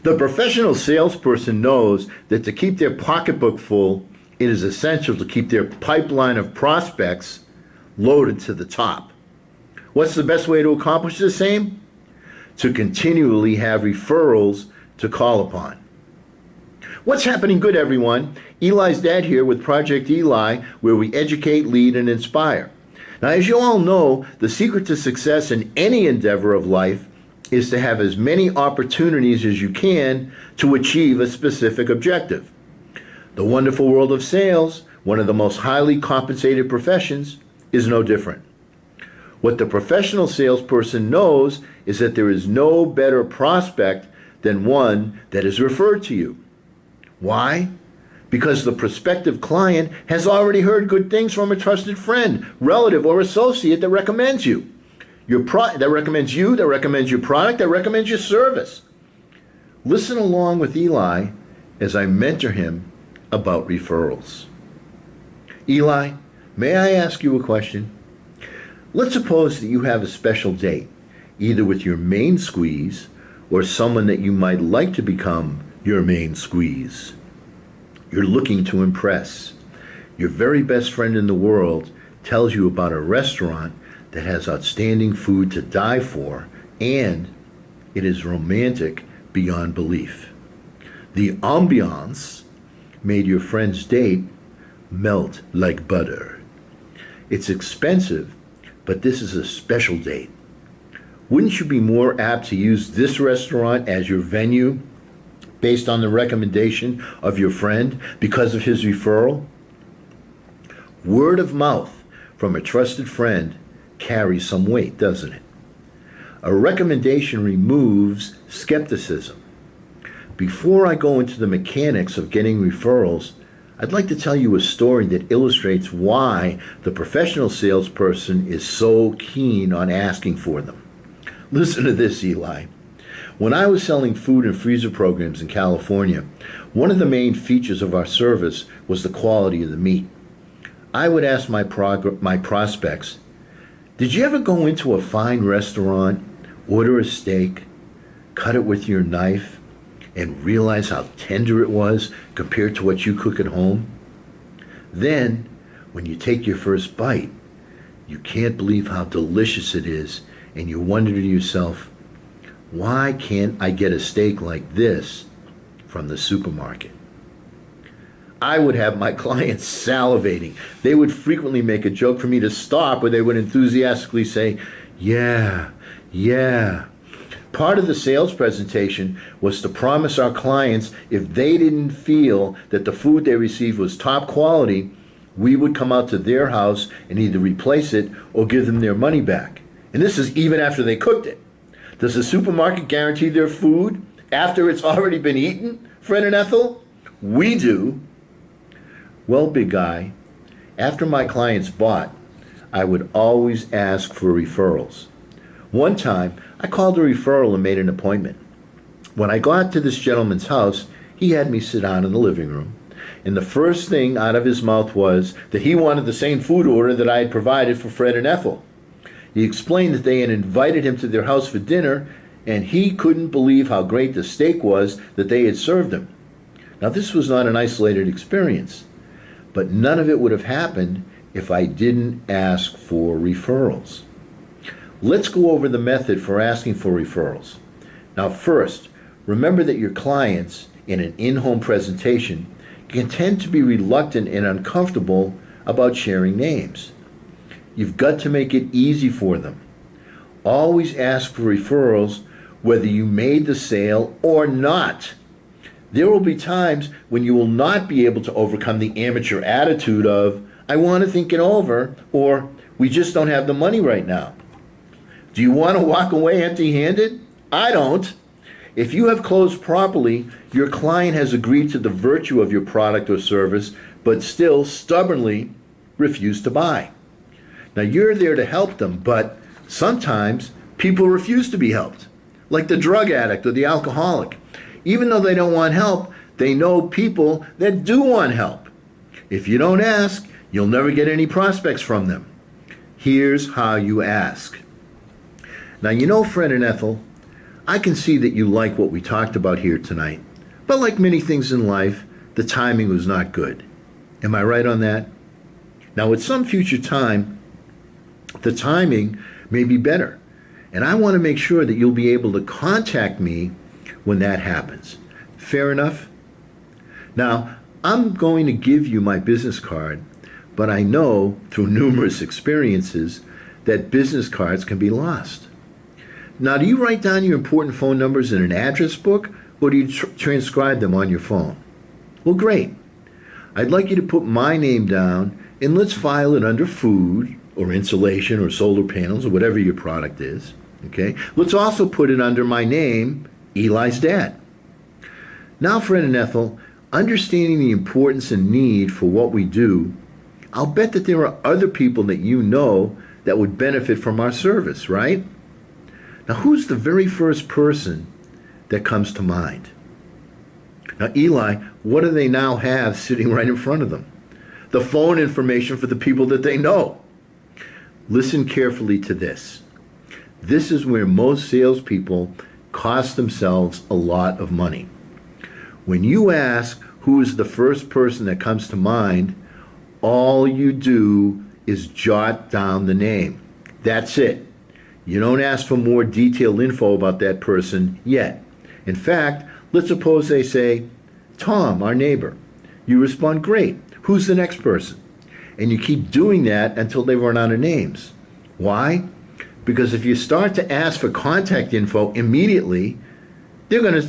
The professional salesperson knows that to keep their pocketbook full, it is essential to keep their pipeline of prospects loaded to the top. What's the best way to accomplish the same? To continually have referrals to call upon. What's happening good, everyone? Eli's dad here with Project Eli, where we educate, lead, and inspire. Now, as you all know, the secret to success in any endeavor of life is to have as many opportunities as you can to achieve a specific objective. The wonderful world of sales, one of the most highly compensated professions, is no different. What the professional salesperson knows is that there is no better prospect than one that is referred to you. Why? Because the prospective client has already heard good things from a trusted friend, relative, or associate that recommends you. That recommends you, that recommends your product, that recommends your service. Listen along with Eli as I mentor him about referrals. Eli, may I ask you a question? Let's suppose that you have a special date, either with your main squeeze or someone that you might like to become your main squeeze. You're looking to impress. Your very best friend in the world tells you about a restaurant that has outstanding food to die for, and it is romantic beyond belief. The ambiance made your friend's date melt like butter. It's expensive, but this is a special date. Wouldn't you be more apt to use this restaurant as your venue based on the recommendation of your friend because of his referral? Word of mouth from a trusted friend carries some weight, doesn't it? A recommendation removes skepticism. Before I go into the mechanics of getting referrals, I'd like to tell you a story that illustrates why the professional salesperson is so keen on asking for them. Listen to this, Eli. When I was selling food and freezer programs in California, one of the main features of our service was the quality of the meat. I would ask my prospects, did you ever go into a fine restaurant, order a steak, cut it with your knife, and realize how tender it was compared to what you cook at home? Then, when you take your first bite, you can't believe how delicious it is, and you wonder to yourself, why can't I get a steak like this from the supermarket? I would have my clients salivating. They would frequently make a joke for me to stop, or they would enthusiastically say, yeah. Part of the sales presentation was to promise our clients if they didn't feel that the food they received was top quality, we would come out to their house and either replace it or give them their money back. And this is even after they cooked it. Does the supermarket guarantee their food after it's already been eaten, Fred and Ethel? We do. Well, big guy, after my clients bought, I would always ask for referrals. One time, I called a referral and made an appointment. When I got to this gentleman's house, he had me sit down in the living room, and the first thing out of his mouth was that he wanted the same food order that I had provided for Fred and Ethel. He explained that they had invited him to their house for dinner, and he couldn't believe how great the steak was that they had served him. Now, this was not an isolated experience, but none of it would have happened if I didn't ask for referrals. Let's go over the method for asking for referrals. Now, first, remember that your clients in an in-home presentation can tend to be reluctant and uncomfortable about sharing names. You've got to make it easy for them. Always ask for referrals whether you made the sale or not. There will be times when you will not be able to overcome the amateur attitude of, I want to think it over, or we just don't have the money right now. Do you want to walk away empty-handed? I don't. If you have closed properly, your client has agreed to the virtue of your product or service, but still stubbornly refused to buy. Now, you're there to help them, but sometimes people refuse to be helped, like the drug addict or the alcoholic. Even though they don't want help, they know people that do want help. If you don't ask, you'll never get any prospects from them. Here's how you ask. Now, you know, Fred and Ethel, I can see that you like what we talked about here tonight, but like many things in life, the timing was not good. Am I right on that? Now, at some future time, the timing may be better, and I want to make sure that you'll be able to contact me when that happens. Fair enough? Now, I'm going to give you my business card, but I know through numerous experiences that business cards can be lost. Now, do you write down your important phone numbers in an address book, or do you transcribe them on your phone? Well, great. I'd like you to put my name down, and let's file it under food, or insulation, or solar panels, or whatever your product is. Okay? Let's also put it under my name, Eli's dad. Now, Fred and Ethel, understanding the importance and need for what we do, I'll bet that there are other people that you know that would benefit from our service, right? Now, who's the very first person that comes to mind? Now, Eli, what do they now have sitting right in front of them? The phone information for the people that they know. Listen carefully to this. This is where most salespeople cost themselves a lot of money. When you ask who is the first person that comes to mind, all you do is jot down the name. That's it. You don't ask for more detailed info about that person yet. In fact, let's suppose they say, Tom, our neighbor. You respond, great. Who's the next person? And you keep doing that until they run out of names. Why? Because if you start to ask for contact info immediately, they're going to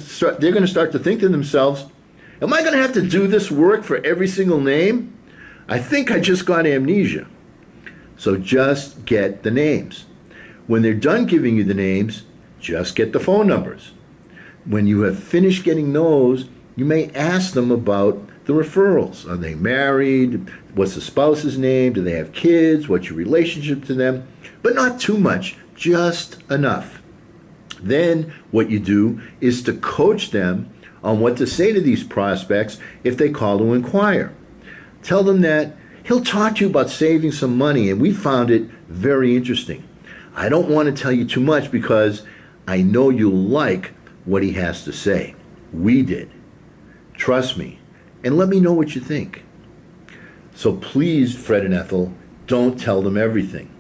start to think to themselves, am I going to have to do this work for every single name? I think I just got amnesia. So just get the names. When they're done giving you the names, just get the phone numbers. When you have finished getting those, you may ask them about the referrals. Are they married? What's the spouse's name? Do they have kids? What's your relationship to them? But not too much, just enough. Then what you do is to coach them on what to say to these prospects if they call to inquire. Tell them that he'll talk to you about saving some money, and we found it very interesting. I don't want to tell you too much because I know you'll like what he has to say. We did. Trust me, and let me know what you think. So please, Fred and Ethel, don't tell them everything.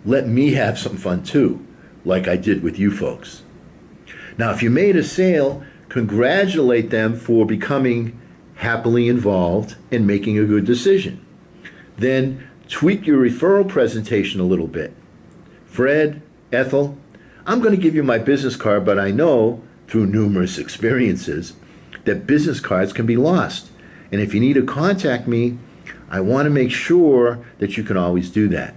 Let me have some fun too, like I did with you folks. Now, if you made a sale, congratulate them for becoming happily involved and making a good decision. Then tweak your referral presentation a little bit. Fred, Ethel, I'm going to give you my business card, but I know through numerous experiences that business cards can be lost. And if you need to contact me, I want to make sure that you can always do that.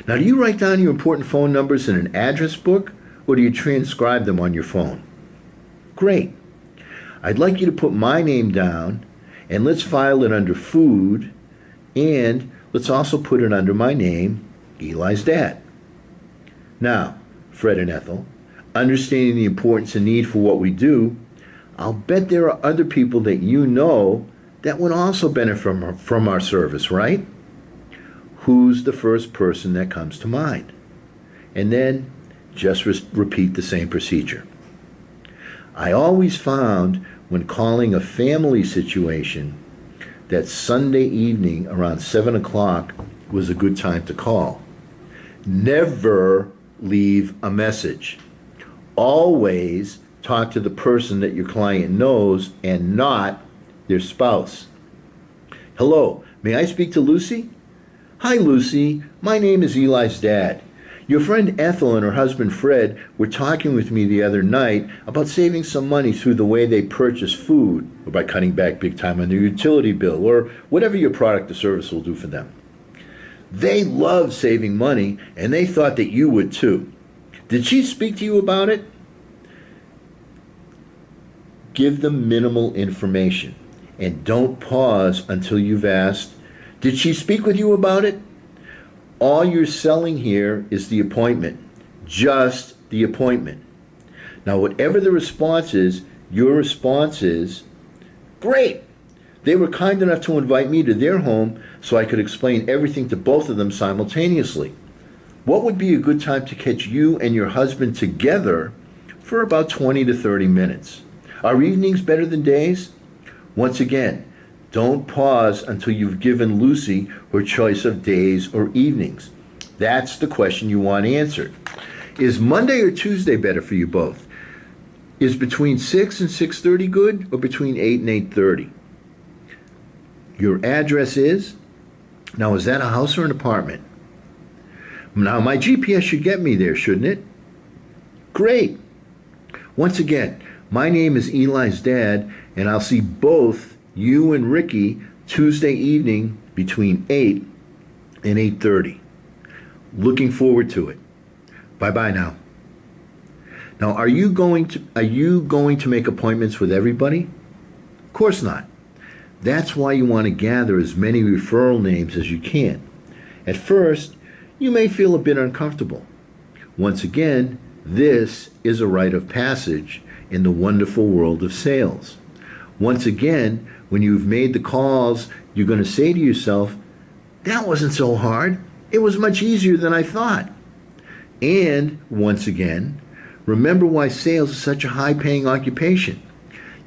Now, do you write down your important phone numbers in an address book, or do you transcribe them on your phone? Great. I'd like you to put my name down, and let's file it under food, and let's also put it under my name, Eli's dad. Now, Fred and Ethel, understanding the importance and need for what we do, I'll bet there are other people that you know that would also benefit from our service, right? Who's the first person that comes to mind? And then just repeat the same procedure. I always found when calling a family situation that Sunday evening around 7 o'clock was a good time to call. Never leave a message. Always talk to the person that your client knows and not their spouse. Hello, may I speak to Lucy? Hi, Lucy. My name is Eli's dad. Your friend Ethel and her husband Fred were talking with me the other night about saving some money through the way they purchase food, or by cutting back big time on their utility bill, or whatever your product or service will do for them. They love saving money, and they thought that you would too. Did she speak to you about it? Give them minimal information, and don't pause until you've asked, did she speak with you about it? All you're selling here is the appointment, just the appointment. Now, whatever the response is, your response is, great. They were kind enough to invite me to their home so I could explain everything to both of them simultaneously. What would be a good time to catch you and your husband together for about 20 to 30 minutes. Are evenings better than days? Once again, don't pause until you've given Lucy her choice of days or evenings. That's the question you want answered. Is Monday or Tuesday better for you both? Is between 6 and 6:30 good, or between 8 and 8:30? Your address is? Now, is that a house or an apartment? Now, my GPS should get me there, shouldn't it? Great. Once again, my name is Eli's dad, and I'll see both you and Ricky Tuesday evening between 8 and 8:30. Looking forward to it. Bye-bye now. Now, are you going to make appointments with everybody? Of course not. That's why you want to gather as many referral names as you can. At first, you may feel a bit uncomfortable. Once again, this is a rite of passage in the wonderful world of sales. Once again, when you've made the calls, you're going to say to yourself, that wasn't so hard. It was much easier than I thought. And once again, remember why sales is such a high-paying occupation.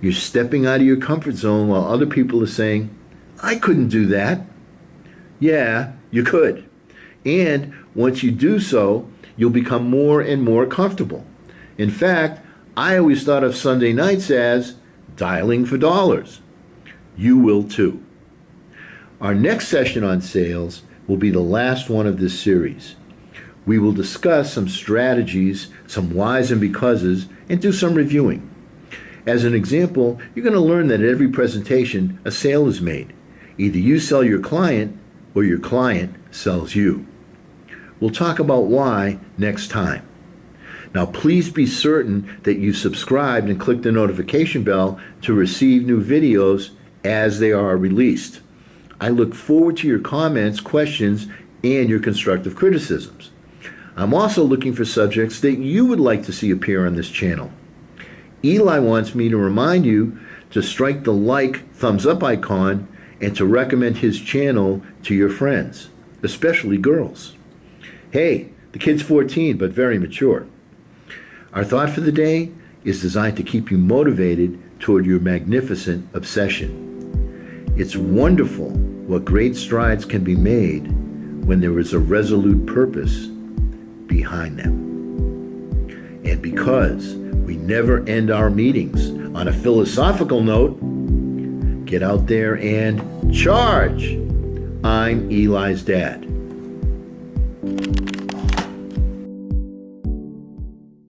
You're stepping out of your comfort zone while other people are saying, I couldn't do that. Yeah, you could. And once you do so, you'll become more and more comfortable. In fact, I always thought of Sunday nights as dialing for dollars. You will too. Our next session on sales will be the last one of this series. We will discuss some strategies, some whys and becauses, and do some reviewing. As an example, you're going to learn that at every presentation, a sale is made. Either you sell your client or your client sells you. We'll talk about why next time. Now, please be certain that you subscribed and click the notification bell to receive new videos as they are released. I look forward to your comments, questions, and your constructive criticisms. I'm also looking for subjects that you would like to see appear on this channel. Eli wants me to remind you to strike the thumbs up icon and to recommend his channel to your friends, especially girls. Hey, the kid's 14, but very mature. Our thought for the day is designed to keep you motivated toward your magnificent obsession. It's wonderful what great strides can be made when there is a resolute purpose behind them. And because we never end our meetings on a philosophical note, get out there and charge. I'm Eli's dad.